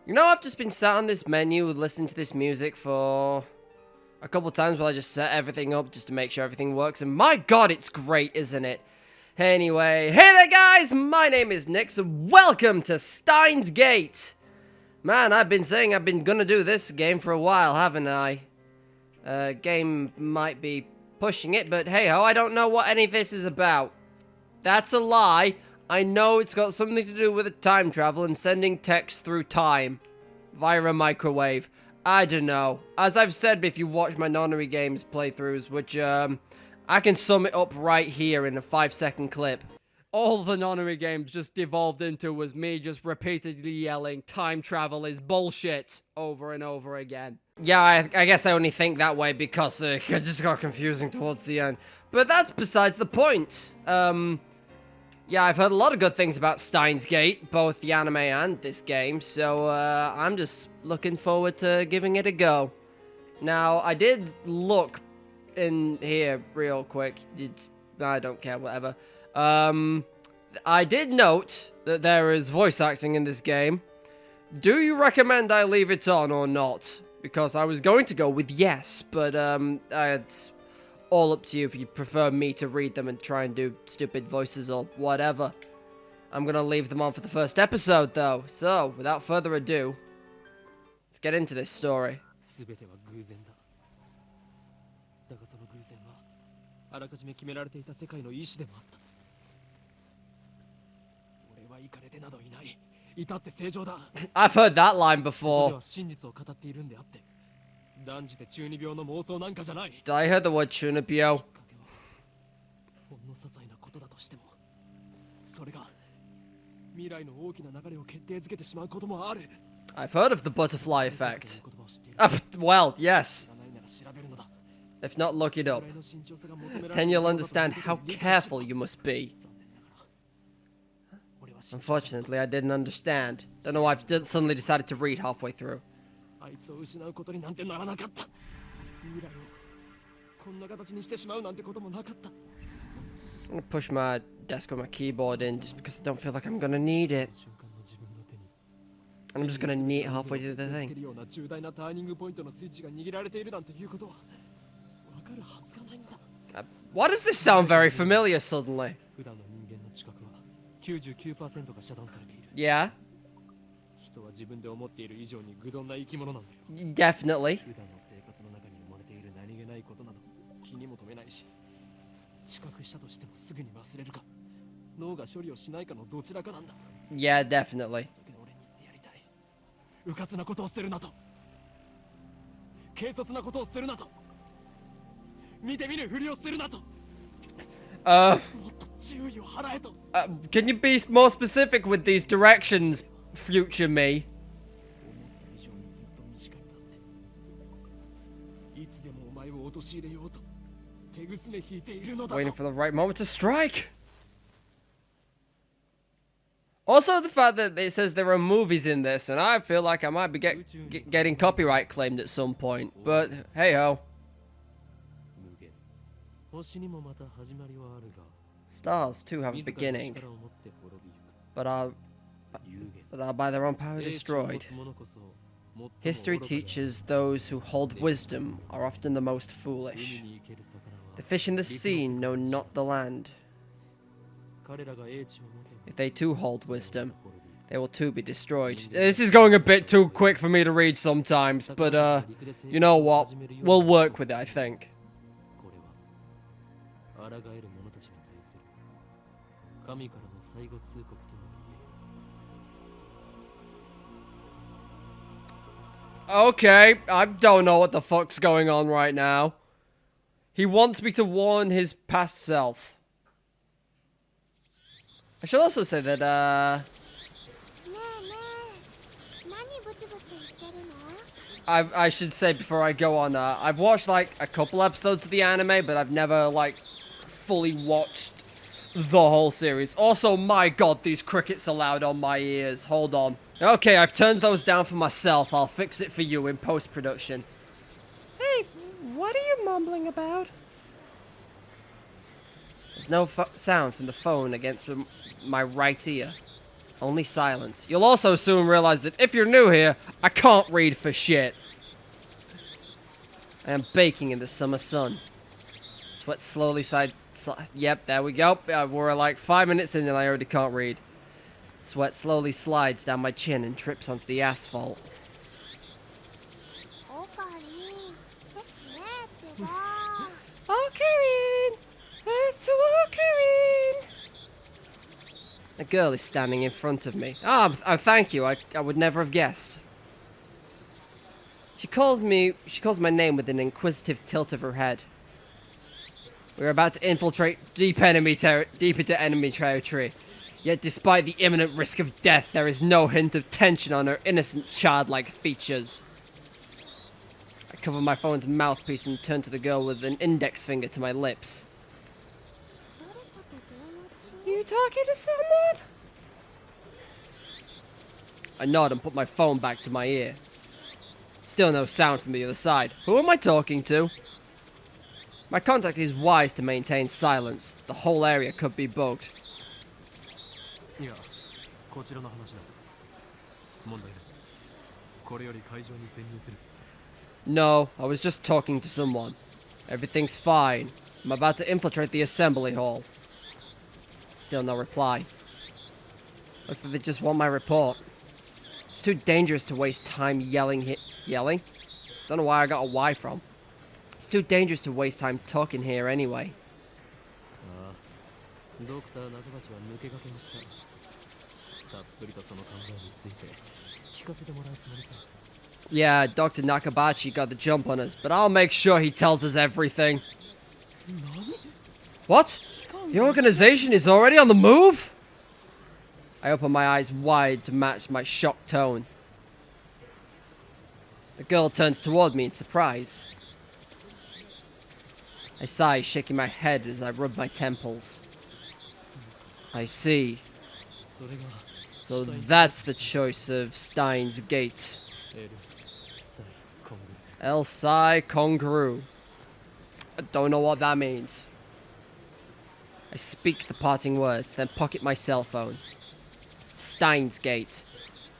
You know, I've just been sat on this menu listening to this music for a couple times while I just set everything up just to make sure everything works. And my god, it's great, isn't it? Anyway, hey there guys, my name is Nix and welcome to Steins Gate. Man, I've been saying I've been gonna do this game for a while, haven't I? Game might be pushing it, but hey ho, I don't know what any of this is about. That's a lie. I know it's got something to do with a time travel and sending text through time via a microwave. I don't know. As I've said, if you watch my Nonary Games playthroughs, which I can sum it up right here in a 5-second clip. All the Nonary Games just devolved into was me just repeatedly yelling, time travel is bullshit, over and over again. Yeah, I guess I only think that way because it just got confusing towards the end. But that's besides the point. Yeah, I've heard a lot of good things about Steins Gate, both the anime and this game, so I'm just looking forward to giving it a go. Now, I did look in here real quick. I don't care, whatever. I did note that there is voice acting in this game. Do you recommend I leave it on or not? Because I was going to go with yes, but it's all up to you if you prefer me to read them and try and do stupid voices or whatever. I'm gonna leave them on for the first episode though, so without further ado, let's get into this story. I've heard that line before. Did I hear the word chunibyo? I've heard of the butterfly effect. Well, yes. If not, look it up. Then you'll understand how careful you must be. Unfortunately, I didn't understand. Don't know why I've suddenly decided to read halfway through. I'm gonna push my desk with my keyboard in just because I don't feel like I'm gonna need it. And I'm just gonna knee it halfway through the thing. Why does this sound very familiar suddenly? Yeah. Definitely. Yeah, definitely. Can you be more specific with these directions, future me? Waiting for the right moment to strike. Also, the fact that it says there are movies in this, and I feel like I might be getting copyright claimed at some point. But hey ho. Stars too have a beginning, but are by their own power destroyed. History teaches those who hold wisdom are often the most foolish. The fish in the sea know not the land. If they too hold wisdom, they will too be destroyed. This is going a bit too quick for me to read sometimes, but you know what? We'll work with it, I think. Okay, I don't know what the fuck's going on right now. He wants me to warn his past self. I should also say that, I should say before I go on, I've watched, like, a couple episodes of the anime, but I've never, like, fully watched the whole series. Also, my god, these crickets are loud on my ears. Hold on. Okay, I've turned those down for myself. I'll fix it for you in post-production. Hey, what are you mumbling about? There's no sound from the phone against my right ear. Only silence. You'll also soon realize that if you're new here, I can't read for shit. I am baking in the summer sun. Sweat slowly yep, there we go. We're like 5 minutes in and I already can't read. Sweat slowly slides down my chin and trips onto the asphalt. Okabe! Earth to Okabe! A girl is standing in front of me. Thank you. I would never have guessed. She calls my name with an inquisitive tilt of her head. We're about to infiltrate deep into enemy territory. Yet despite the imminent risk of death, there is no hint of tension on her innocent childlike features. I cover my phone's mouthpiece and turn to the girl with an index finger to my lips. You talking to someone? I nod and put my phone back to my ear. Still no sound from the other side. Who am I talking to? My contact is wise to maintain silence. The whole area could be bugged. No, I was just talking to someone. Everything's fine. I'm about to infiltrate the assembly hall. Still no reply. Looks like they just want my report. It's too dangerous to waste time yelling? Don't know where I got a Y from. It's too dangerous to waste time talking here anyway. Yeah, Dr. Nakabachi got the jump on us, but I'll make sure he tells us everything. What? The organization is already on the move? I open my eyes wide to match my shocked tone. The girl turns toward me in surprise. I sigh, shaking my head as I rub my temples. I see. So that's the choice of Steins Gate. El Sai Kongru. I don't know what that means. I speak the parting words, then pocket my cell phone. Steins Gate.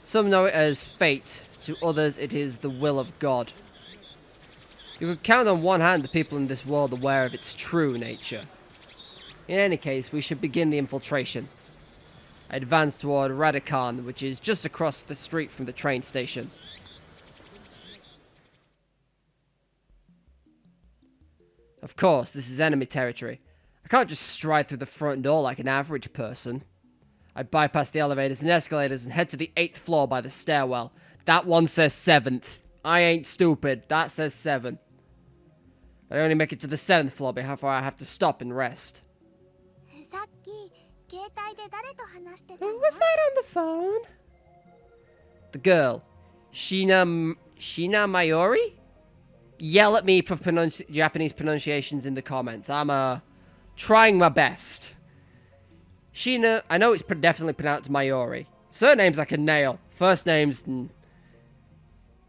Some know it as fate, to others it is the will of God. You could count on one hand the people in this world aware of its true nature. In any case, we should begin the infiltration. I advance toward Radican, which is just across the street from the train station. Of course, this is enemy territory. I can't just stride through the front door like an average person. I bypass the elevators and escalators and head to the 8th floor by the stairwell. That one says 7th. I ain't stupid. That says 7. But I only make it to the 7th floor before I have to stop and rest. Who was that on the phone? The girl. Shina Mayori? Yell at me for Japanese pronunciations in the comments. I'm trying my best. Shina, I know it's definitely pronounced Mayori. Surnames I can nail. First names...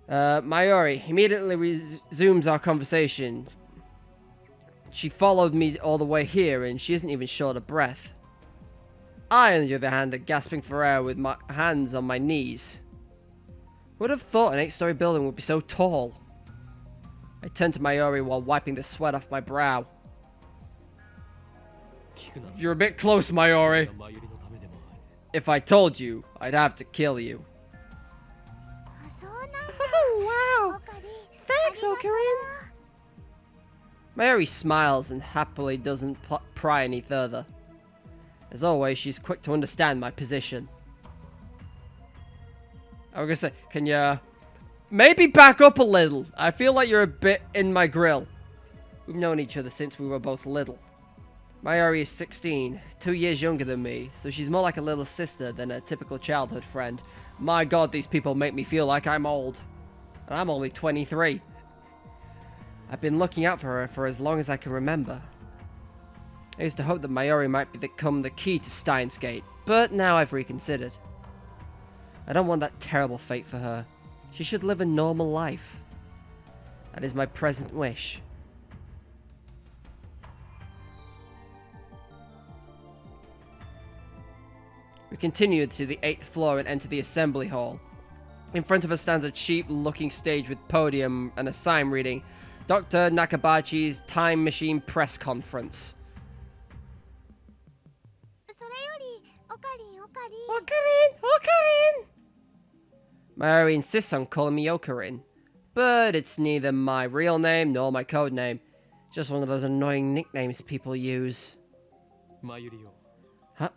Mayori immediately resumes our conversation. She followed me all the way here and she isn't even short of breath. I, on the other hand, are gasping for air with my hands on my knees. Who would have thought an 8-story building would be so tall? I turn to Mayori while wiping the sweat off my brow. You're a bit close, Mayori. If I told you, I'd have to kill you. Oh, wow. Thanks, Okarin. Mayori smiles and happily doesn't pry any further. As always, she's quick to understand my position. I was gonna say, can you maybe back up a little? I feel like you're a bit in my grill. We've known each other since we were both little. Mayori is 16, 2 years younger than me, so she's more like a little sister than a typical childhood friend. My god, these people make me feel like I'm old. And I'm only 23. I've been looking out for her for as long as I can remember. I used to hope that Mayori might become the key to Steins Gate, but now I've reconsidered. I don't want that terrible fate for her. She should live a normal life. That is my present wish. We continue to the 8th floor and enter the assembly hall. In front of us stands a cheap-looking stage with podium and a sign reading, Dr. Nakabachi's Time Machine Press Conference. Okarin! Mayuri insists on calling me Okarin, but it's neither my real name nor my code name. Just one of those annoying nicknames people use. Huh?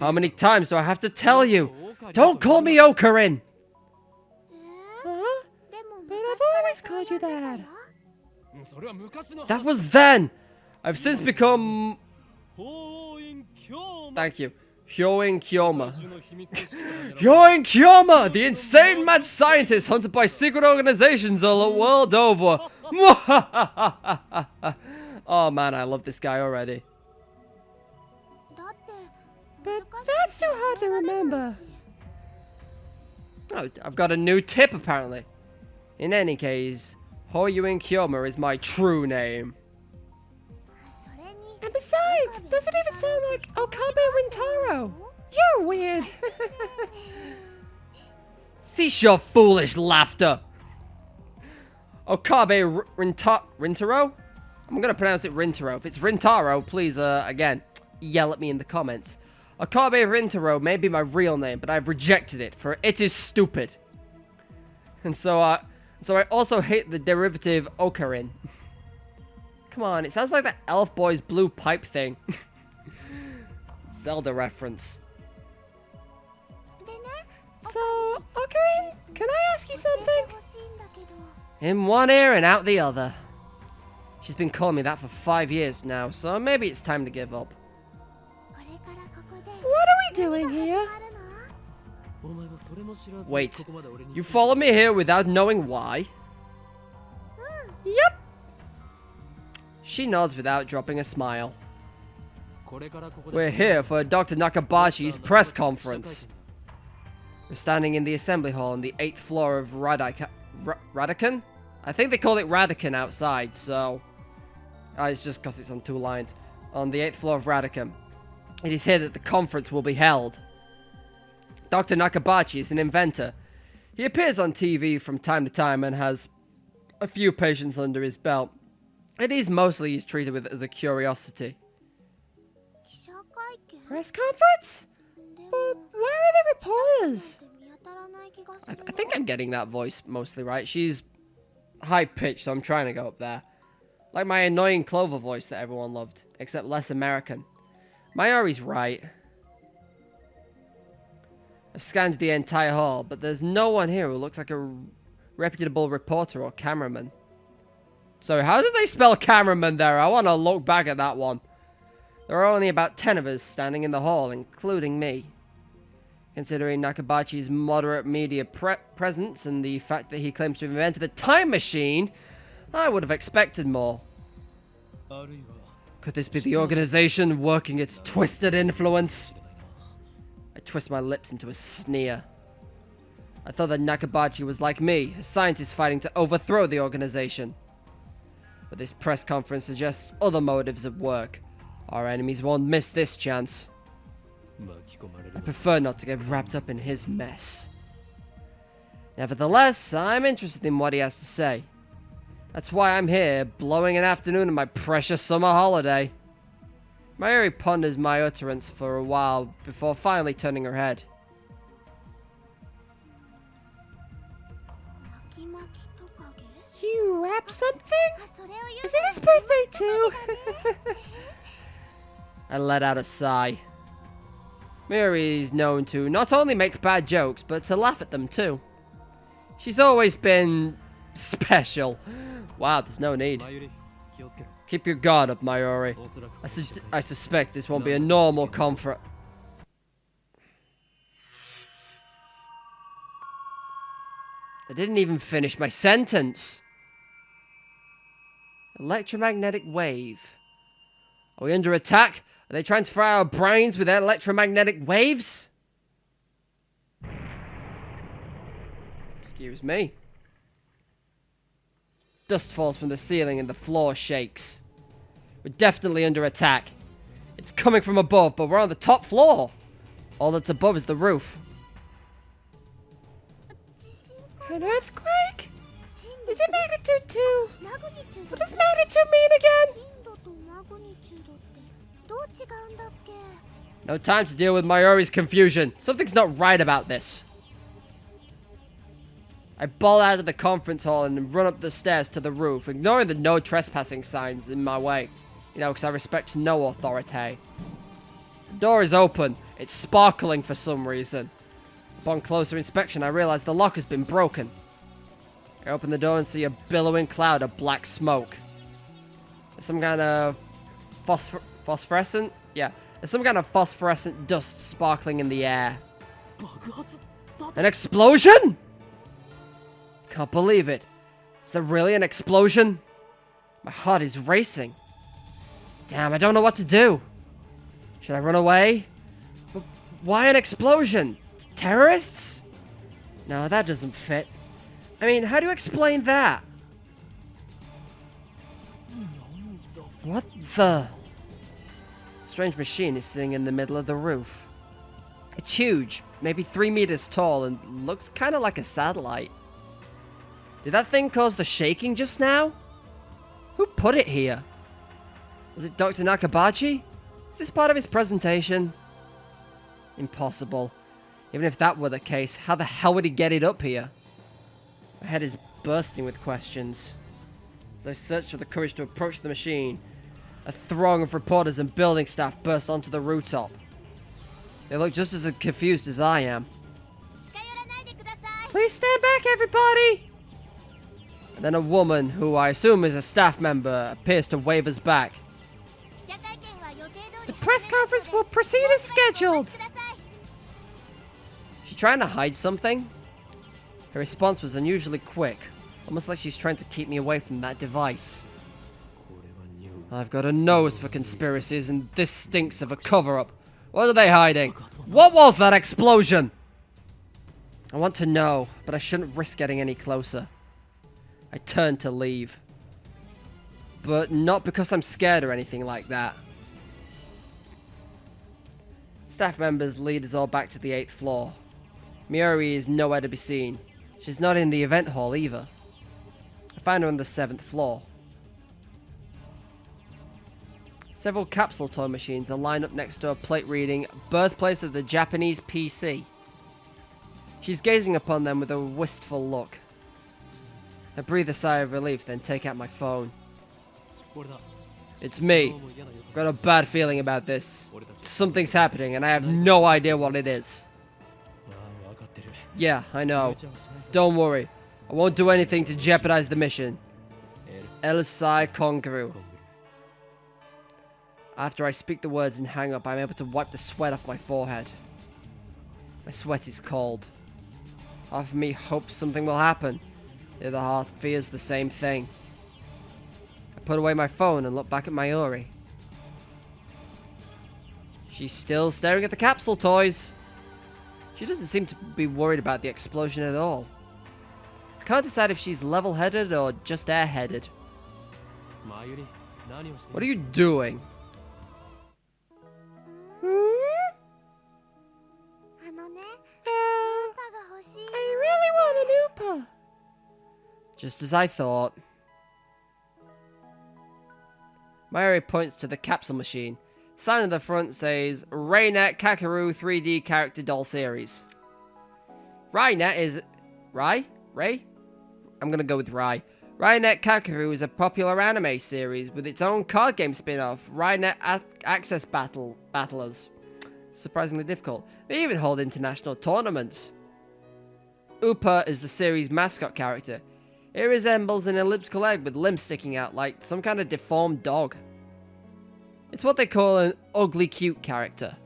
How many times do I have to tell you? Don't call me Okarin! Huh? But I've always called you that. That was then! I've since become... Thank you. Hyoin Kyoma. Hyoin Kyoma! The insane mad scientist hunted by secret organizations all the world over. Oh man, I love this guy already. But that's too hard to remember. Oh, I've got a new tip apparently. In any case, Hyoin Kyoma is my true name. And besides, does it even sound like Okabe Rintaro? You're weird. Cease your foolish laughter. Okabe Rintaro? I'm gonna pronounce it Rintaro. If it's Rintaro, please, again, yell at me in the comments. Okabe Rintaro may be my real name, but I've rejected it, for it is stupid. And so I also hate the derivative Okarin. Come on, it sounds like that Elf Boy's blue pipe thing. Zelda reference. So, Okarin, can I ask you something? In one ear and out the other. She's been calling me that for 5 years now, so maybe it's time to give up. What are we doing here? Wait, you followed me here without knowing why? Yep. She nods without dropping a smile. We're here for Dr. Nakabachi's press conference. We're standing in the assembly hall on the 8th floor of Radakan? I think they call it Radakan outside, so... it's just because it's on 2 lines. On the 8th floor of Radakan. It is here that the conference will be held. Dr. Nakabachi is an inventor. He appears on TV from time to time and has a few patients under his belt. It is mostly he's treated with as a curiosity. Press conference? But where are the reporters? I think I'm getting that voice mostly right. She's high-pitched, so I'm trying to go up there. Like my annoying Clover voice that everyone loved, except less American. Mayuri's right. I've scanned the entire hall, but there's no one here who looks like a reputable reporter or cameraman. So how did they spell cameraman there? I want to look back at that one. There are only about 10 of us standing in the hall, including me. Considering Nakabachi's moderate media presence and the fact that he claims to have invented a time machine, I would have expected more. Could this be the organization working its twisted influence? I twist my lips into a sneer. I thought that Nakabachi was like me, a scientist fighting to overthrow the organization. But this press conference suggests other motives at work. Our enemies won't miss this chance. I prefer not to get wrapped up in his mess. Nevertheless, I'm interested in what he has to say. That's why I'm here, blowing an afternoon of my precious summer holiday. Mayuri ponders my utterance for a while before finally turning her head. You rap something? Is it his birthday too? I let out a sigh. Mayuri is known to not only make bad jokes, but to laugh at them too. She's always been special. Wow, there's no need. Keep your guard up, Mayuri. I suspect this won't be a normal conference. I didn't even finish my sentence. Electromagnetic wave. Are we under attack? Are they trying to fry our brains with electromagnetic waves? Excuse me. Dust falls from the ceiling and the floor shakes. We're definitely under attack. It's coming from above, but we're on the top floor. All that's above is the roof. An earthquake? Is it magnitude 2? What does magnitude mean again? No time to deal with Mayuri's confusion. Something's not right about this. I ball out of the conference hall and run up the stairs to the roof, ignoring the no trespassing signs in my way. You know, because I respect no authority. The door is open. It's sparkling for some reason. Upon closer inspection, I realize the lock has been broken. I open the door and see a billowing cloud of black smoke. There's some kind of phosphorescent? Yeah. There's some kind of phosphorescent dust sparkling in the air. An explosion? Can't believe it. Is there really an explosion? My heart is racing. Damn, I don't know what to do. Should I run away? But why an explosion? Terrorists? No, that doesn't fit. I mean, how do you explain that? What the? Strange machine is sitting in the middle of the roof. It's huge, maybe 3 meters tall, and looks kind of like a satellite. Did that thing cause the shaking just now? Who put it here? Was it Dr. Nakabachi? Is this part of his presentation? Impossible. Even if that were the case, how the hell would he get it up here? My head is bursting with questions. As I search for the courage to approach the machine, a throng of reporters and building staff burst onto the rooftop. They look just as confused as I am. Please stand back, everybody! And then a woman, who I assume is a staff member, appears to wave us back. The press conference will proceed as scheduled. She trying to hide something? Her response was unusually quick, almost like she's trying to keep me away from that device. I've got a nose for conspiracies, and this stinks of a cover-up. What are they hiding? What was that explosion? I want to know, but I shouldn't risk getting any closer. I turn to leave. But not because I'm scared or anything like that. Staff members lead us all back to the 8th floor. Mayuri is nowhere to be seen. She's not in the event hall either. I find her on the 7th floor. Several capsule toy machines are lined up next to a plate reading, Birthplace of the Japanese PC. She's gazing upon them with a wistful look. I breathe a sigh of relief, then take out my phone. It's me. I've got a bad feeling about this. Something's happening, and I have no idea what it is. Yeah, I know. Don't worry. I won't do anything to jeopardize the mission. Elisai Kongru. After I speak the words and hang up, I'm able to wipe the sweat off my forehead. My sweat is cold. Half of me hopes something will happen. The other half fears the same thing. I put away my phone and look back at Mayuri. She's still staring at the capsule toys. She doesn't seem to be worried about the explosion at all. I can't decide if she's level-headed or just airheaded. What are you doing? I really want an Oopa. Just as I thought. Mayuri points to the capsule machine. The sign on the front says Raynet Kakeru 3D Character Doll Series. Raynet is... Rai? Ray? I'm gonna go with Rai. Raynet Kakeru is a popular anime series with its own card game spin-off, Raynet Access Battlers. Surprisingly difficult. They even hold international tournaments. Oopa is the series' mascot character. It resembles an elliptical egg with limbs sticking out like some kind of deformed dog. It's what they call an ugly cute character.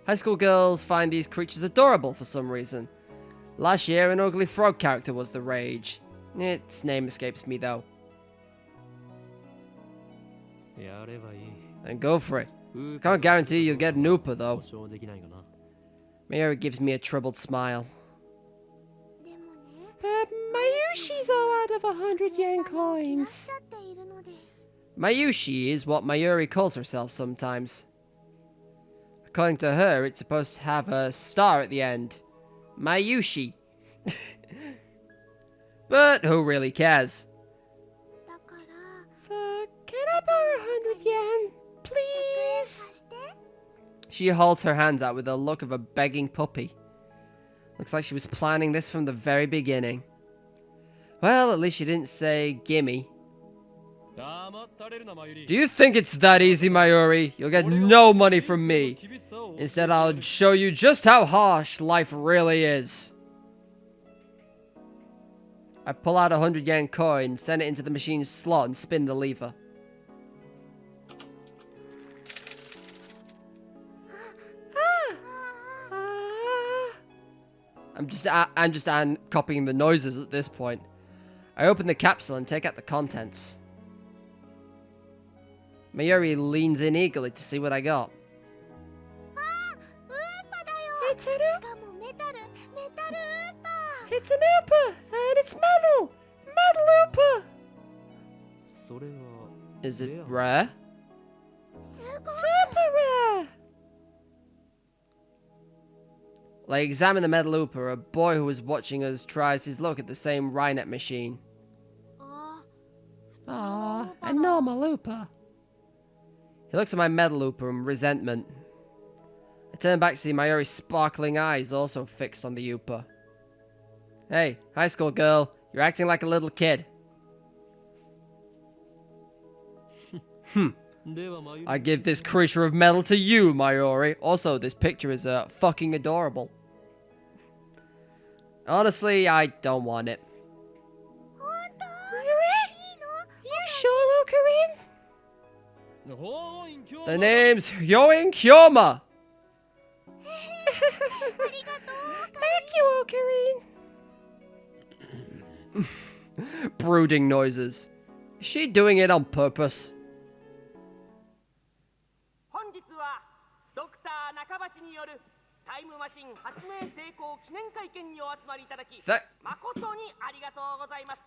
High school girls find these creatures adorable for some reason. Last year, an ugly frog character was the rage. Its name escapes me though. Then go for it. Can't guarantee you'll get an Oopa though. Mayuri gives me a troubled smile. But Mayushi's all out of 100 yen coins. Mayushi is what Mayuri calls herself sometimes. I According to her, it's supposed to have a star at the end. Mayushi. But who really cares? So, can I borrow 100 yen? Please? She holds her hands out with the look of a begging puppy. Looks like she was planning this from the very beginning. Well, at least she didn't say gimme. Do you think it's that easy, Mayuri? You'll get no money from me. Instead, I'll show you just how harsh life really is. I pull out a 100 yen coin, send it into the machine's slot, and spin the lever. I'm just copying the noises at this point. I open the capsule and take out the contents. Mayuri leans in eagerly to see what I got. It's an It's an Oopa, and it's metal! Metal Oopa! Is it rare? Super rare! Like, examine the metal Oopa, a boy who was watching us tries his luck at the same Rynet machine. Aww, a normal Oopa. He looks at my metal Oopa in resentment. I turn back to see Mayuri's sparkling eyes also fixed on the Oopa. Hey, high school girl, you're acting like a little kid. I give this creature of metal to you, Mayuri. Also, this picture is fucking adorable. Honestly, I don't want it. Really? You sure, Okarin? The name's Hyoin Kyoma. Thank you, Okarin. Brooding noises. Is she doing it on purpose?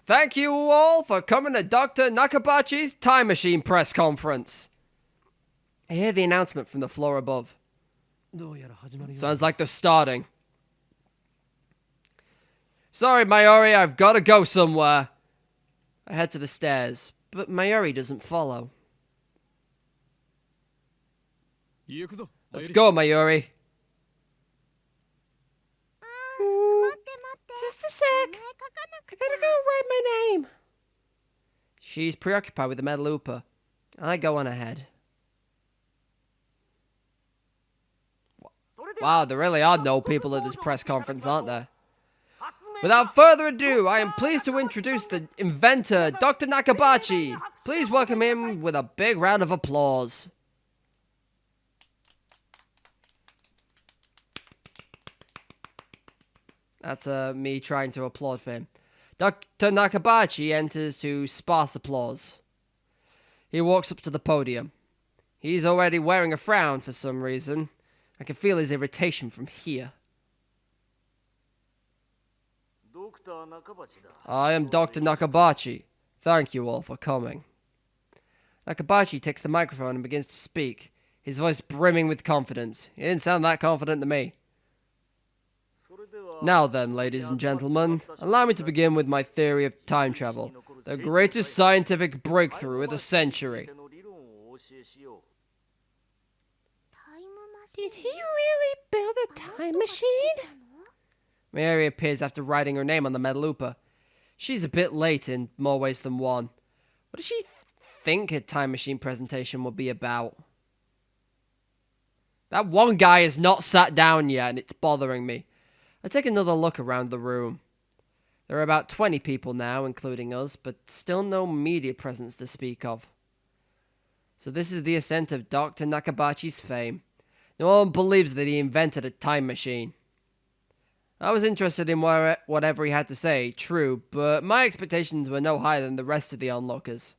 Thank you all for coming to Dr. Nakabachi's Time Machine press conference. I hear the announcement from the floor above. Sounds like they're starting. Sorry, Mayuri, I've got to go somewhere. I head to the stairs, but Mayuri doesn't follow. Let's go, Mayuri. Just a sec. I gotta go write my name. She's preoccupied with the metal Oopa. I go on ahead. Wow, there really are no people at this press conference, aren't there? Without further ado, I am pleased to introduce the inventor, Dr. Nakabachi. Please welcome him with a big round of applause. That's me trying to applaud for him. Dr. Nakabachi enters to sparse applause. He walks up to the podium. He's already wearing a frown for some reason. I can feel his irritation from here. I am Dr. Nakabachi. Thank you all for coming. Nakabachi takes the microphone and begins to speak, his voice brimming with confidence. He didn't sound that confident to me. Now then, ladies and gentlemen, allow me to begin with my theory of time travel, the greatest scientific breakthrough of the century. Did he really build a time machine? Mary appears after writing her name on the metal Oopa. She's a bit late in more ways than one. What does she think a time machine presentation will be about? That one guy has not sat down yet, and it's bothering me. I take another look around the room. There are about 20 people now, including us, but still no media presence to speak of. So this is the ascent of Dr. Nakabachi's fame. No one believes that he invented a time machine. I was interested in whatever he had to say, true, but my expectations were no higher than the rest of the onlookers.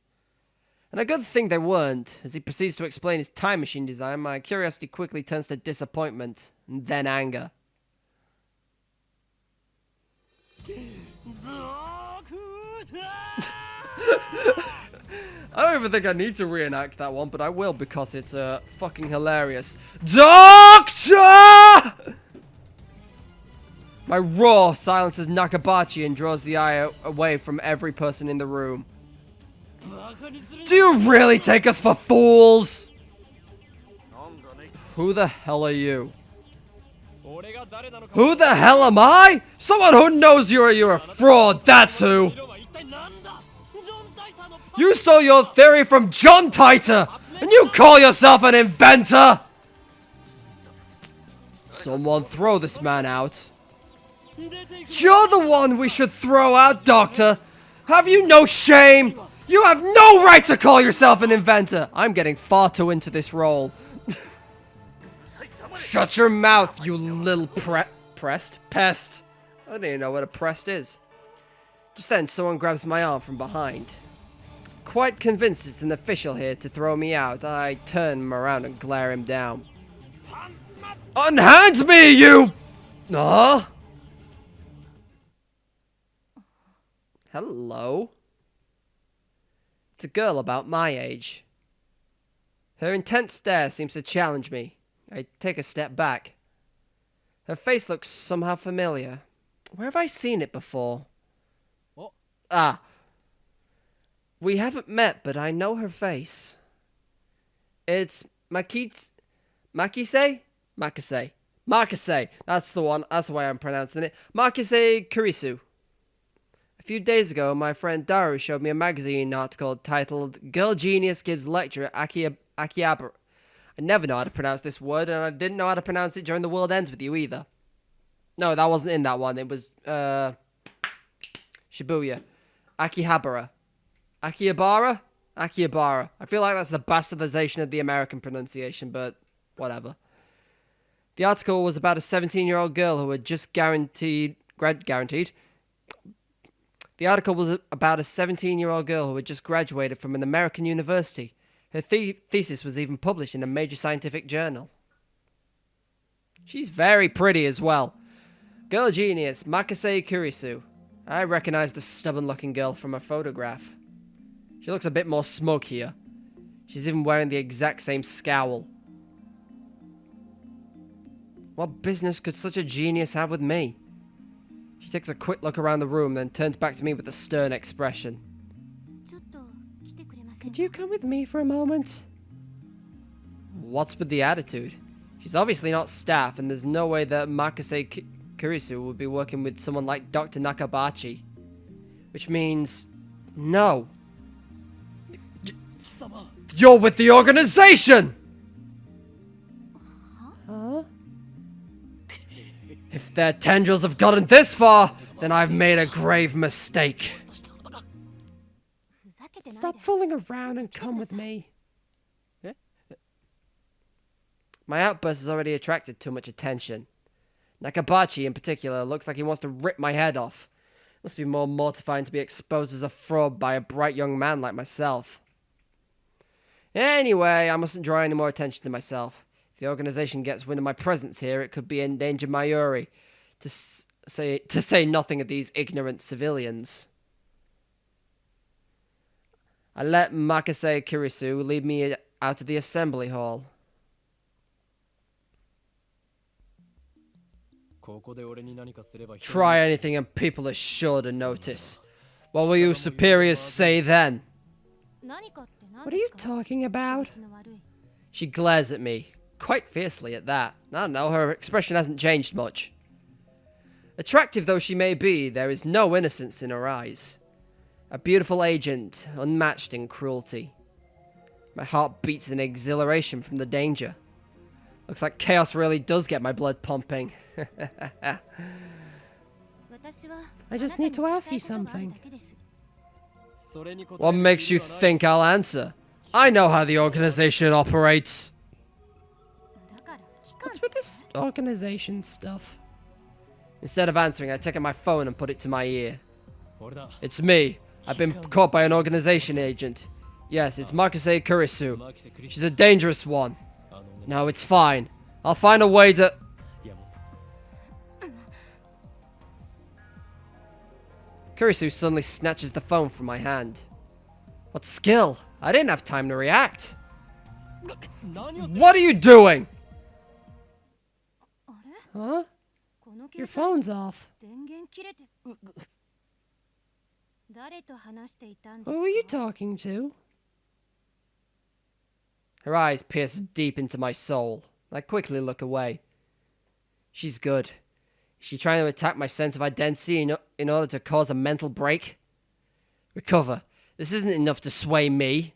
And a good thing they weren't. As he proceeds to explain his time machine design, my curiosity quickly turns to disappointment, and then anger. I don't even think I need to reenact that one, but I will because it's fucking hilarious. Doctor! My roar silences Nakabachi and draws the eye away from every person in the room. Do you really take us for fools? Who the hell are you? Who the hell am I? Someone who knows you're a fraud, that's who! You stole your theory from John Titor, and you call yourself an inventor? Someone throw this man out. You're the one we should throw out, Doctor! Have you no shame? You have no right to call yourself an inventor! I'm getting far too into this role. Shut your mouth, you little pest. I don't even know what a pest is. Just then, someone grabs my arm from behind. Quite convinced it's an official here to throw me out, I turn him around and glare him down. Unhand me, you! Huh? Hello? It's a girl about my age. Her intense stare seems to challenge me. I take a step back. Her face looks somehow familiar. Where have I seen it before? What? Ah. We haven't met, but I know her face. It's Makise? Makise. That's the one. That's the way I'm pronouncing it. Makise Kurisu. A few days ago, my friend Daru showed me a magazine article titled Girl Genius Gives Lecture at Akihabara. I never know how to pronounce this word, and I didn't know how to pronounce it during The World Ends With You either. No, that wasn't in that one. It was, Shibuya. Akihabara. Akihabara? Akihabara. I feel like that's the bastardization of the American pronunciation, but whatever. The article was about a 17-year-old girl who had just guaranteed... The article was about a 17-year-old girl who had just graduated from an American university. Her thesis was even published in a major scientific journal. She's very pretty as well. Girl genius, Makise Kurisu. I recognize the stubborn-looking girl from her photograph. She looks a bit more smug here. She's even wearing the exact same scowl. What business could such a genius have with me? She takes a quick look around the room, then turns back to me with a stern expression. Could you come with me for a moment? What's with the attitude? She's obviously not staff, and there's no way that Makise Kurisu would be working with someone like Dr. Nakabachi. Which means... no. You're with the organization! Huh? If their tendrils have gotten this far, then I've made a grave mistake. Stop fooling around and come with me. Yeah? My outburst has already attracted too much attention. Nakabachi, in particular, looks like he wants to rip my head off. Must be more mortifying to be exposed as a fraud by a bright young man like myself. Anyway, I mustn't draw any more attention to myself. If the organization gets wind of my presence here, it could be endanger Mayuri, to say nothing of these ignorant civilians. I let Makise Kurisu lead me out to the assembly hall. Try anything and people are sure to notice. What will you superiors say then? What are you talking about? She glares at me, quite fiercely at that. I don't know, her expression hasn't changed much. Attractive though she may be, there is no innocence in her eyes. A beautiful agent, unmatched in cruelty. My heart beats in exhilaration from the danger. Looks like chaos really does get my blood pumping. I just need to ask you something. What makes you think I'll answer? I know how the organization operates. What's with this organization stuff? Instead of answering, I take out my phone and put it to my ear. It's me. I've been caught by an organization agent. Yes, it's Makise Kurisu. She's a dangerous one. No, it's fine. I'll find a way to... Kurisu suddenly snatches the phone from my hand. What skill? I didn't have time to react. What are you doing? Huh? Your phone's off. Who are you talking to? Her eyes pierce deep into my soul. I quickly look away. She's good. Is she trying to attack my sense of identity in order to cause a mental break? Recover. This isn't enough to sway me.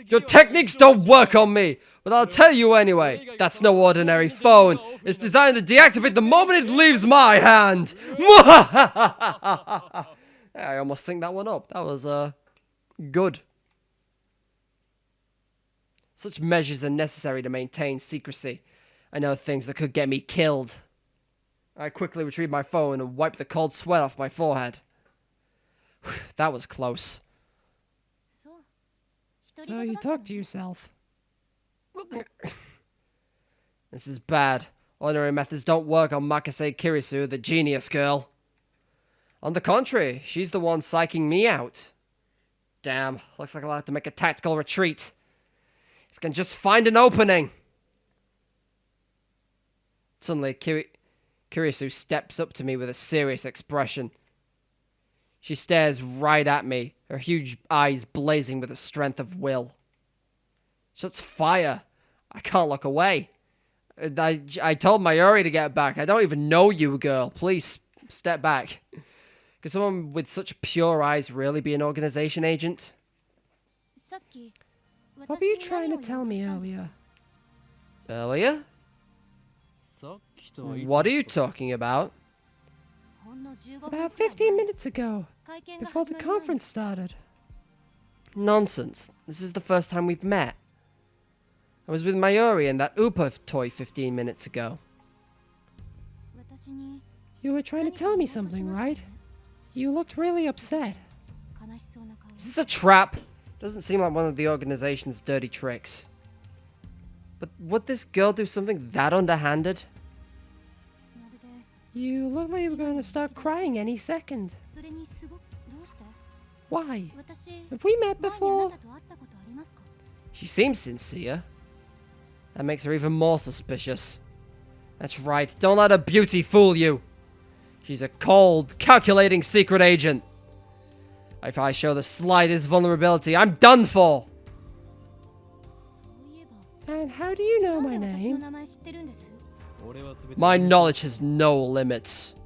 Your techniques don't work on me, but I'll tell you anyway. That's no ordinary phone. It's designed to deactivate the moment it leaves my hand. I almost synced that one up. That was, good. Such measures are necessary to maintain secrecy. I know things that could get me killed. I quickly retrieved my phone and wiped the cold sweat off my forehead. That was close. So you talk to yourself. This is bad. Ordinary methods don't work on Makase Kirisu, the genius girl. On the contrary, she's the one psyching me out. Damn, looks like I'll have to make a tactical retreat. If I can just find an opening. Suddenly, Kirisu steps up to me with a serious expression. She stares right at me, her huge eyes blazing with the strength of will. Shuts fire. I can't look away. I told Mayuri to get back. I don't even know you, girl. Please, step back. Could someone with such pure eyes really be an organization agent? What were you trying to tell me earlier? Earlier? What are you talking about? About 15 minutes ago, before the conference started. Nonsense. This is the first time we've met. I was with Mayuri and that Upa toy 15 minutes ago. You were trying to tell me something, right? You looked really upset. Is this a trap? Doesn't seem like one of the organization's dirty tricks. But would this girl do something that underhanded? You look like you were going to start crying any second. Why? Have we met before? She seems sincere. That makes her even more suspicious. That's right, don't let her beauty fool you. She's a cold, calculating secret agent. If I show the slightest vulnerability, I'm done for! And how do you know my name? My knowledge has no limits.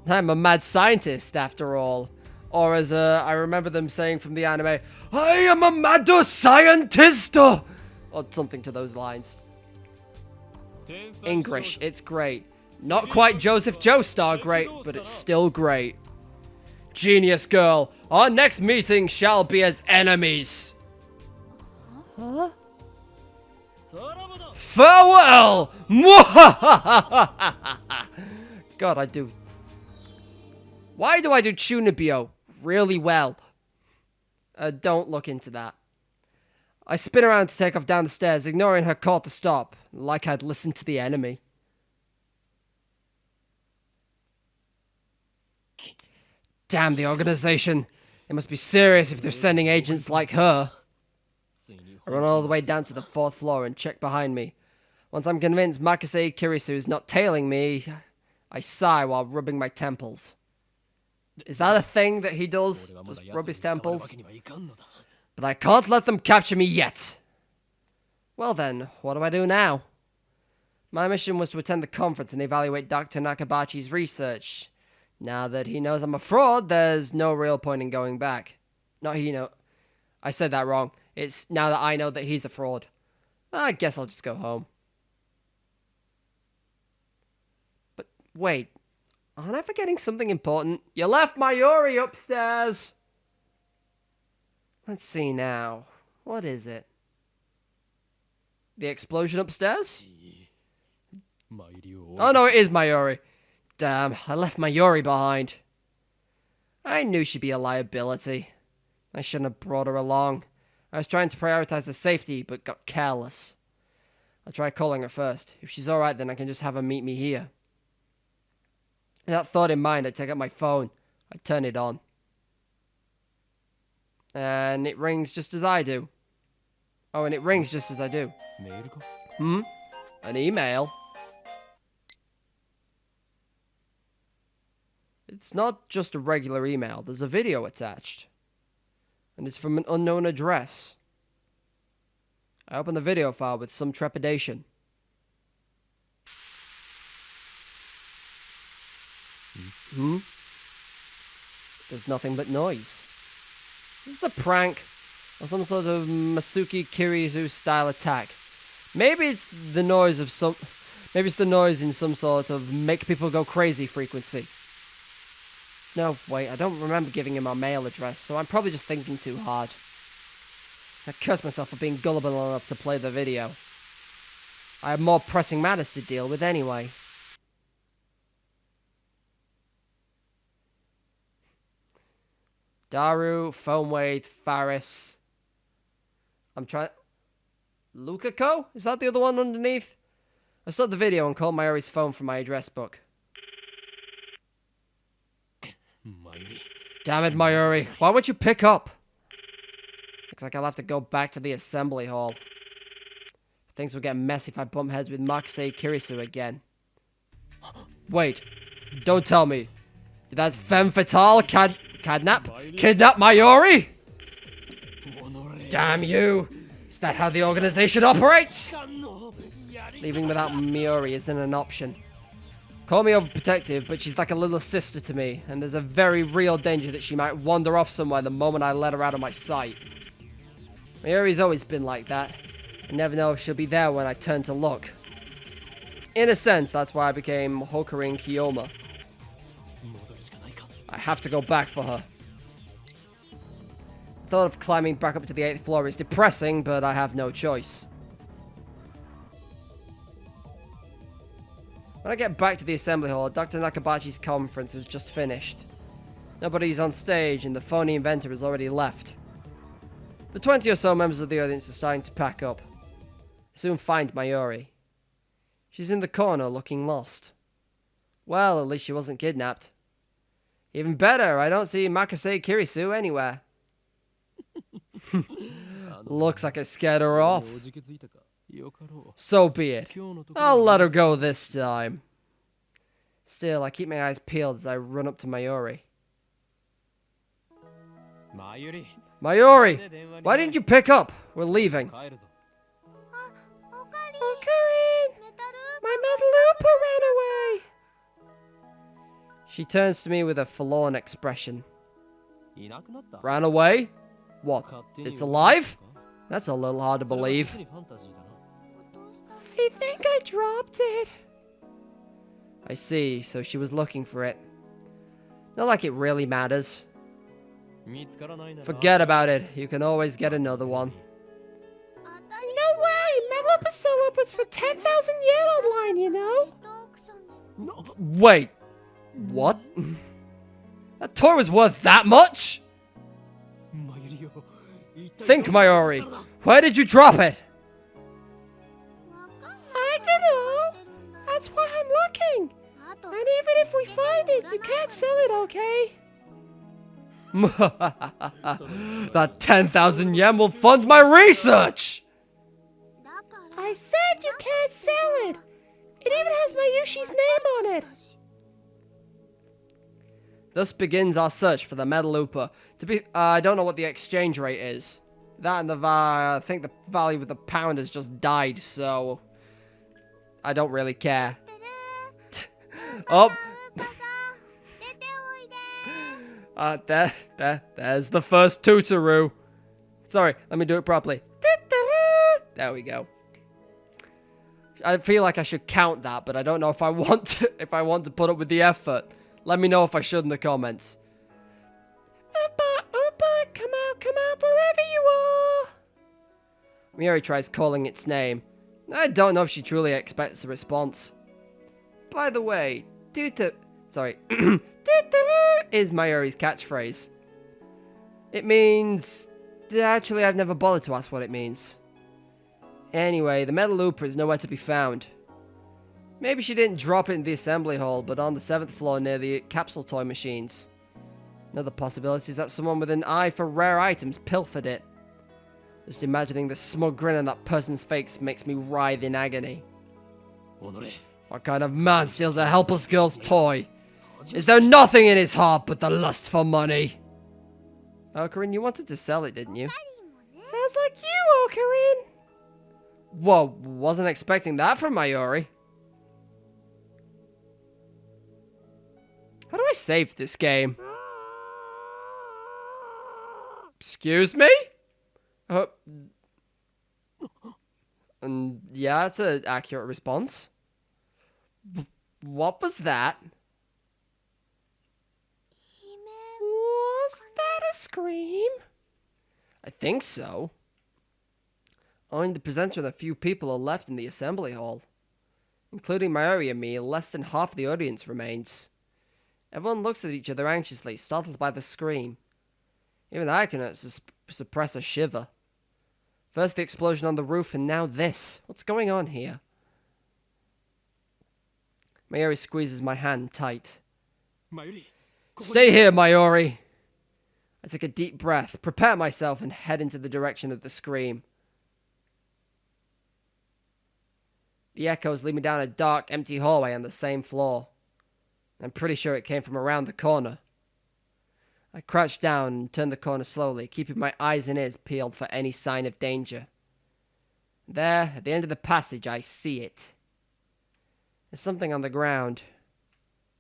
I'm a mad scientist, after all. Or as I remember them saying from the anime, I am a mad scientist! Or something to those lines. English, it's great. Not quite Joseph Joestar great, but it's still great. Genius girl, our next meeting shall be as enemies. Huh? Farewell! God, I do. Why do I do chunibyo really well? Don't look into that. I spin around to take off down the stairs, ignoring her call to stop, like I'd listened to the enemy. Damn the organization. It must be serious if they're sending agents like her. I run all the way down to the 4th floor and check behind me. Once I'm convinced Makase Kirisu is not tailing me, I sigh while rubbing my temples. Is that a thing that he does? Just rub his temples? But I can't let them capture me yet. Well then, what do I do now? My mission was to attend the conference and evaluate Dr. Nakabachi's research. Now that he knows I'm a fraud, there's no real point in going back. Not he know. I said that wrong. It's now that I know that he's a fraud. I guess I'll just go home. But wait, aren't I forgetting something important? You left Mayuri upstairs! Let's see now. What is it? The explosion upstairs? Oh no, it is Mayuri. Damn, I left Mayuri behind. I knew she'd be a liability. I shouldn't have brought her along. I was trying to prioritize her safety, but got careless. I'll try calling her first. If she's alright, then I can just have her meet me here. With that thought in mind, I take out my phone. I turn it on. And it rings just as I do. Oh, and it rings just as I do. An email? It's not just a regular email. There's a video attached. And it's from an unknown address. I open the video file with some trepidation. There's nothing but noise. Is this a prank? Or some sort of Masuki Kirisu style attack? Maybe it's the noise of some... Maybe it's the noise in some sort of make people go crazy frequency. No, wait, I don't remember giving him my mail address, so I'm probably just thinking too hard. I curse myself for being gullible enough to play the video. I have more pressing matters to deal with anyway. Daru, Foamway, Faris. I'm trying... Lukako? Is that the other one underneath? I stopped the video and called Mayuri's phone from my address book. Damn it, Mayuri. Why won't you pick up? Looks like I'll have to go back to the assembly hall. Things will get messy if I bump heads with Makise Kirisu again. Wait. Don't tell me. Did that femme fatale kidnap Mayuri? Damn you. Is that how the organization operates? Leaving without Mayuri isn't an option. Call me overprotective, but she's like a little sister to me, and there's a very real danger that she might wander off somewhere the moment I let her out of my sight. Mayuri's always been like that. I never know if she'll be there when I turn to look. In a sense, that's why I became Hokurin Kiyoma. I have to go back for her. The thought of climbing back up to the 8th floor is depressing, but I have no choice. When I get back to the assembly hall, Dr. Nakabachi's conference has just finished. Nobody's on stage, and the phony inventor has already left. The 20 or so members of the audience are starting to pack up. I soon find Mayuri. She's in the corner, looking lost. Well, at least she wasn't kidnapped. Even better, I don't see Makise Kirisu anywhere. Looks like I scared her off. So be it. I'll let her go this time. Still, I keep my eyes peeled as I run up to Mayuri. Mayuri! Why didn't you pick up? We're leaving. Oh, Karin! My Metalupa ran away! She turns to me with a forlorn expression. Ran away? What? It's alive? That's a little hard to believe. I think I dropped it. I see, so she was looking for it. Not like it really matters. Forget about it. You can always get another one. No way! Metalupa Solo was for 10,000 yen online, you know? Wait. What? That toy was worth that much? Think, Mayuri. Where did you drop it? I don't know. That's why I'm looking. And even if we find it, you can't sell it, okay? That 10,000 yen will fund my research! I said you can't sell it! It even has Mayushi's name on it! Thus begins our search for the Metalupa. I don't know what the exchange rate is. That and I think the value of the pound has just died, so... I don't really care. Oh! There's the first tutoroo. Sorry, let me do it properly. There we go. I feel like I should count that, but I don't know if I want to put up with the effort. Let me know if I should in the comments. Upa, come out, wherever you are. Mayuri tries calling its name. I don't know if she truly expects a response. By the way, is Mayuri's catchphrase. It means... Actually, I've never bothered to ask what it means. Anyway, the Metalupa is nowhere to be found. Maybe she didn't drop it in the assembly hall, but on the 7th floor near the capsule toy machines. Another possibility is that someone with an eye for rare items pilfered it. Just imagining the smug grin on that person's face makes me writhe in agony. What kind of man steals a helpless girl's toy? Is there nothing in his heart but the lust for money? Ocarine, you wanted to sell it, didn't you? Sounds like you, Ocarine. Whoa, wasn't expecting that from Mayuri. How do I save this game? Excuse me? And yeah, that's an accurate response. What was that? Was that a scream? I think so. Only the presenter and a few people are left in the assembly hall. Including Mayuri and me, less than half the audience remains. Everyone looks at each other anxiously, startled by the scream. Even I cannot suppress a shiver. First the explosion on the roof, and now this. What's going on here? Mayuri squeezes my hand tight. Stay here, Mayuri! I take a deep breath, prepare myself, and head into the direction of the scream. The echoes lead me down a dark, empty hallway on the same floor. I'm pretty sure it came from around the corner. I crouch down and turn the corner slowly, keeping my eyes and ears peeled for any sign of danger. There, at the end of the passage, I see it. There's something on the ground.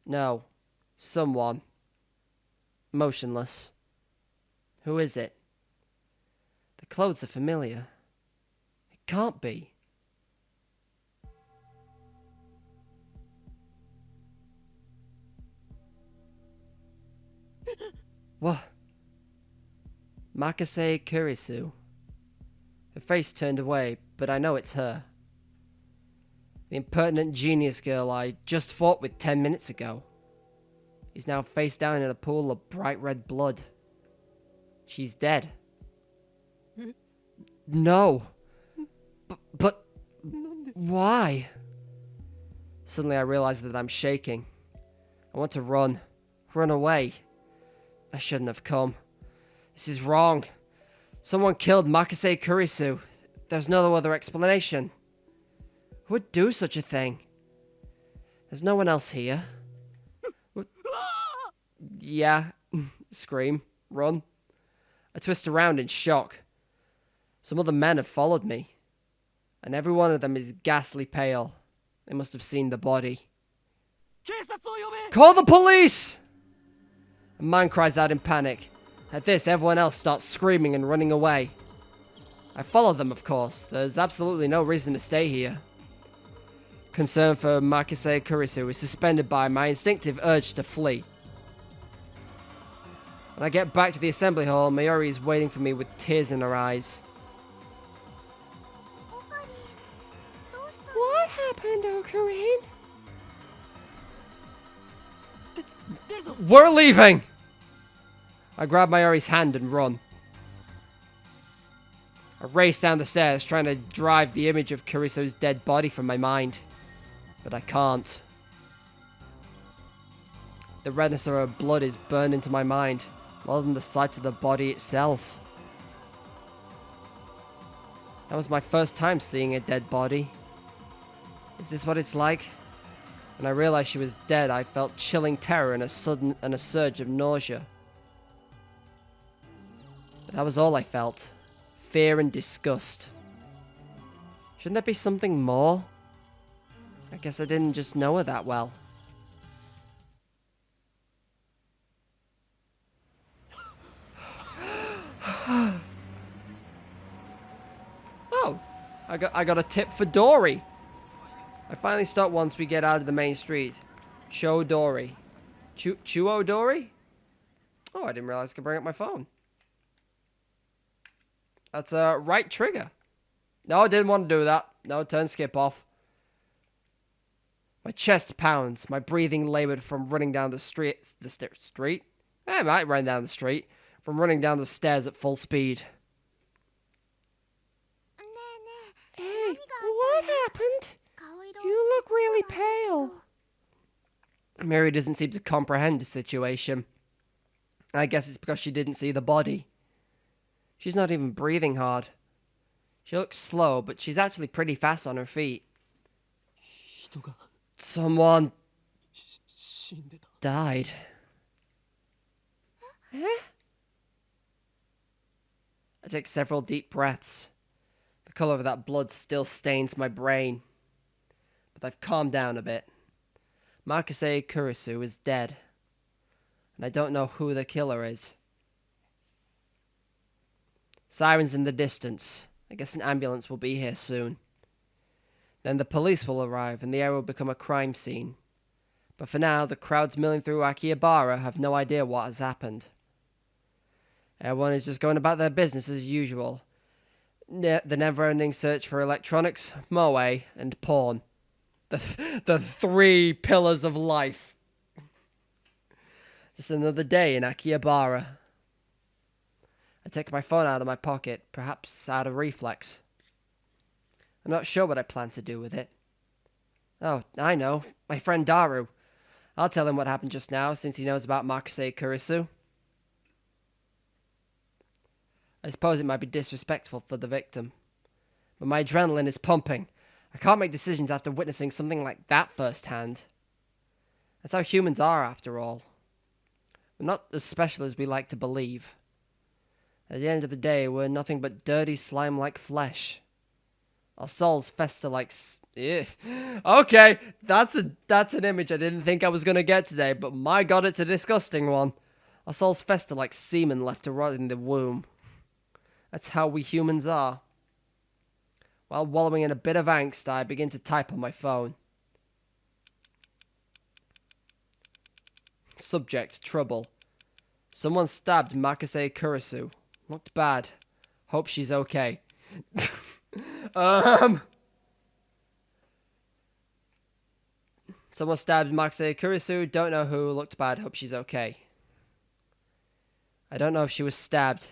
No, someone. Motionless. Who is it? The clothes are familiar. It can't be. What? Makase Kurisu. Her face turned away, but I know it's her. The impertinent genius girl I just fought with 10 minutes ago. He's now face down in a pool of bright red blood. She's dead. No. But why? Suddenly I realize that I'm shaking. I want to run. Run away. I shouldn't have come. This is wrong. Someone killed Makase Kurisu. There's no other explanation. Who would do such a thing? There's no one else here. Yeah. Scream. Run. I twist around in shock. Some other men have followed me. And every one of them is ghastly pale. They must have seen the body. Call the police! A man cries out in panic. At this, everyone else starts screaming and running away. I follow them, of course. There's absolutely no reason to stay here. Concern for Makase Kurisu is suspended by my instinctive urge to flee. When I get back to the assembly hall, Mayuri is waiting for me with tears in her eyes. What happened, Ocarine? We're leaving! I grab Mayuri's hand and run. I race down the stairs, trying to drive the image of Kurisu's dead body from my mind. But I can't. The redness of her blood is burned into my mind, more than the sight of the body itself. That was my first time seeing a dead body. Is this what it's like? When I realized she was dead, I felt chilling terror and a surge of nausea. But that was all I felt. Fear and disgust. Shouldn't there be something more? I guess I didn't just know her that well. Oh, I got a tip for Dory. I finally stop once we get out of the main street. Chodori. Chuodori? Oh, I didn't realize I could bring up my phone. That's a right trigger. No, I didn't want to do that. No, turn skip off. My chest pounds, my breathing labored from running down the street. I might run down the street. From running down the stairs at full speed. Hey, what happened? You look really pale. Mary doesn't seem to comprehend the situation. I guess it's because she didn't see the body. She's not even breathing hard. She looks slow, but she's actually pretty fast on her feet. Someone died. I take several deep breaths. The color of that blood still stains my brain. But I've calmed down a bit. Makase Kurisu is dead. And I don't know who the killer is. Sirens in the distance. I guess an ambulance will be here soon. Then the police will arrive and the area will become a crime scene. But for now, the crowds milling through Akihabara have no idea what has happened. Everyone is just going about their business as usual. The never-ending search for electronics, moe, and porn. The three pillars of life. Just another day in Akihabara. I take my phone out of my pocket, perhaps out of reflex. I'm not sure what I plan to do with it. Oh, I know. My friend Daru. I'll tell him what happened just now, since he knows about Makase Kurisu. I suppose it might be disrespectful for the victim. But my adrenaline is pumping. I can't make decisions after witnessing something like that firsthand. That's how humans are, after all. We're not as special as we like to believe. At the end of the day, we're nothing but dirty slime-like flesh. Our souls fester like... Okay, that's an image I didn't think I was going to get today, but my god, it's a disgusting one. Our souls fester like semen left to rot in the womb. That's how we humans are. While wallowing in a bit of angst, I begin to type on my phone. Subject, trouble. Someone stabbed Makase Kurisu. Looked bad. Hope she's okay. Someone stabbed Makase Kurisu. Don't know who. Looked bad. Hope she's okay. I don't know if she was stabbed.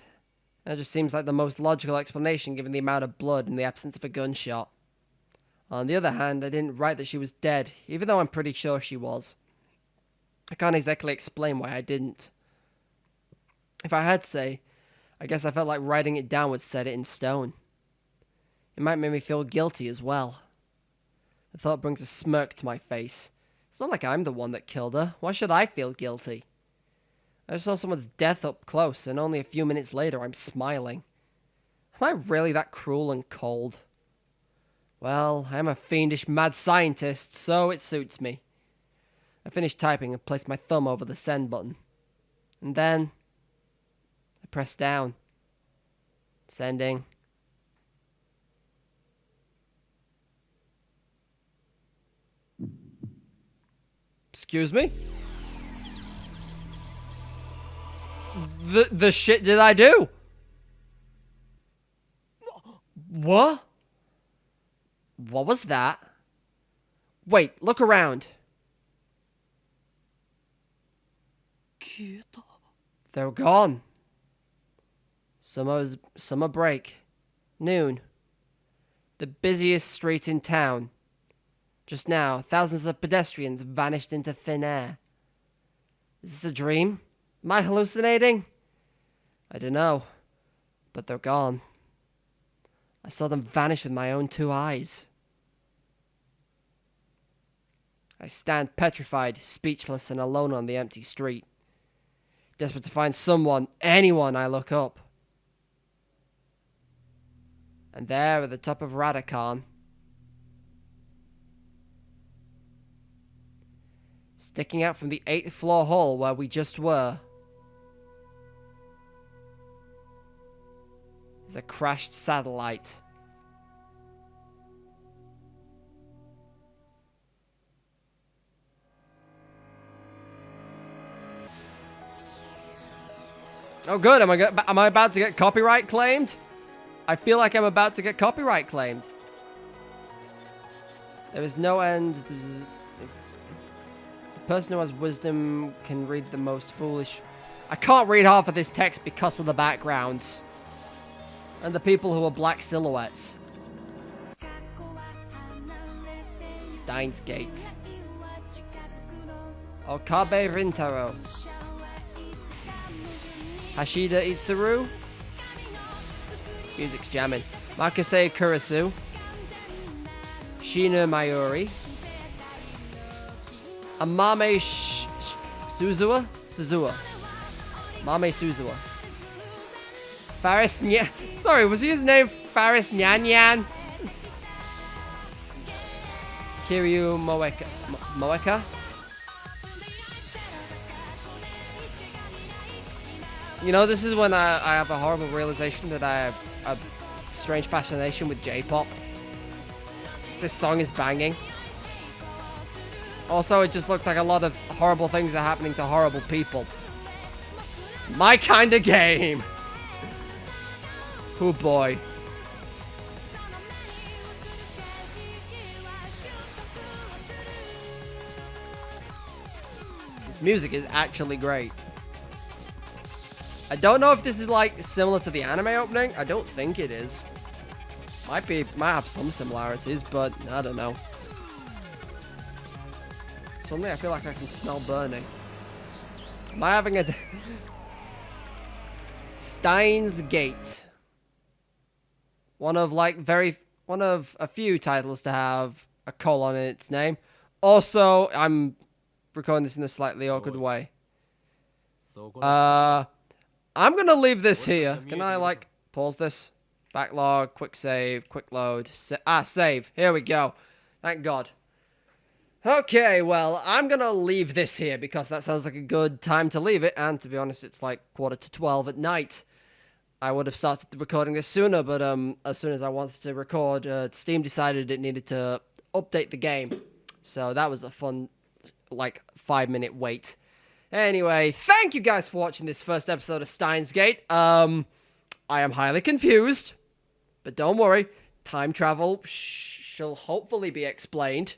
That just seems like the most logical explanation given the amount of blood and the absence of a gunshot. On the other hand, I didn't write that she was dead, even though I'm pretty sure she was. I can't exactly explain why I didn't. If I had to say, I guess I felt like writing it down would set it in stone. It might make me feel guilty as well. The thought brings a smirk to my face. It's not like I'm the one that killed her. Why should I feel guilty? I just saw someone's death up close, and only a few minutes later I'm smiling. Am I really that cruel and cold? Well, I am a fiendish mad scientist, so it suits me. I finished typing and placed my thumb over the send button. And then... I pressed down. Sending. Excuse me? The shit did I do? What? What was that? Wait, look around. They're gone. Summer break. Noon. The busiest street in town. Just now, thousands of pedestrians vanished into thin air. Is this a dream? Am I hallucinating? I don't know. But they're gone. I saw them vanish with my own 2 eyes. I stand petrified, speechless, and alone on the empty street. Desperate to find someone, anyone, I look up. And there at the top of Radakan, sticking out from the 8th floor hall where we just were, is a crashed satellite. Oh good, am I about to get copyright claimed? I feel like I'm about to get copyright claimed. There is no end. It's... The person who has wisdom can read the most foolish... I can't read half of this text because of the backgrounds. And the people who are black silhouettes. Steins Gate. Okabe Rintaro. Hashida Itsuru. Music's jamming. Makase Kurisu. Shina Mayuri. Amame Suzuwa? Suzuwa. Mame Suzuwa. Faris Nyan. Sorry, was his name Faris Nyan? Kiryu Moeka? You know, this is when I have a horrible realization that I have a strange fascination with J-pop. This song is banging. Also, it just looks like a lot of horrible things are happening to horrible people. My kind of game. Oh boy. This music is actually great. I don't know if this is like similar to the anime opening. I don't think it is. Might have some similarities, but I don't know. Suddenly I feel like I can smell burning. Am I having a Steins Gate? One of a few titles to have a colon in its name. Also, I'm recording this in a slightly awkward way. I'm gonna leave this here. Can I like pause this? Backlog, quick save, quick load. Save. Here we go. Thank God. Okay, well, I'm gonna leave this here because that sounds like a good time to leave it. And to be honest, it's like 11:45 at night. I would have started recording this sooner, but as soon as I wanted to record, Steam decided it needed to update the game. So that was a fun, like, 5-minute wait. Anyway, thank you guys for watching this first episode of Steins Gate. I am highly confused, but don't worry. Time travel shall hopefully be explained.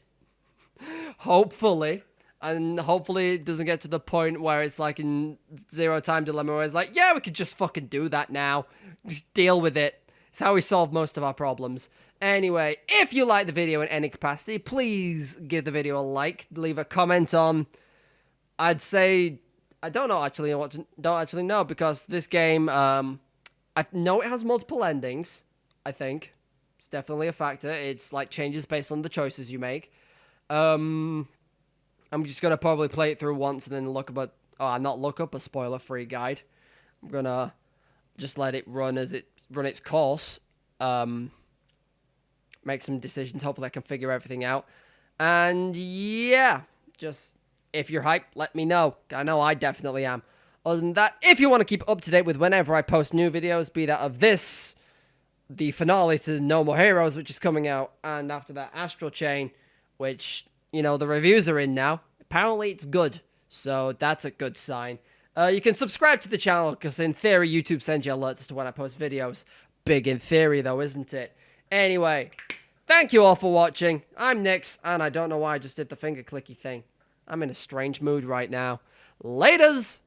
Hopefully. And hopefully it doesn't get to the point where it's like in Zero Time Dilemma where it's like, yeah, we could just fucking do that now. Just deal with it. It's how we solve most of our problems. Anyway, if you like the video in any capacity, please give the video a like. Leave a comment on... I'd say... I don't actually know because this game... I know it has multiple endings, I think. It's definitely a factor. It's like changes based on the choices you make. I'm just going to probably play it through once and then not look up a spoiler-free guide. I'm going to just let it run run its course. Make some decisions. Hopefully I can figure everything out. And yeah, just if you're hyped, let me know. I know I definitely am. Other than that, if you want to keep up to date with whenever I post new videos, be that of this, the finale to No More Heroes, which is coming out, and after that, Astral Chain, which, you know, the reviews are in now. Apparently, it's good, so that's a good sign. You can subscribe to the channel, because in theory, YouTube sends you alerts as to when I post videos. Big in theory, though, isn't it? Anyway, thank you all for watching. I'm Nyx, and I don't know why I just did the finger clicky thing. I'm in a strange mood right now. Laters!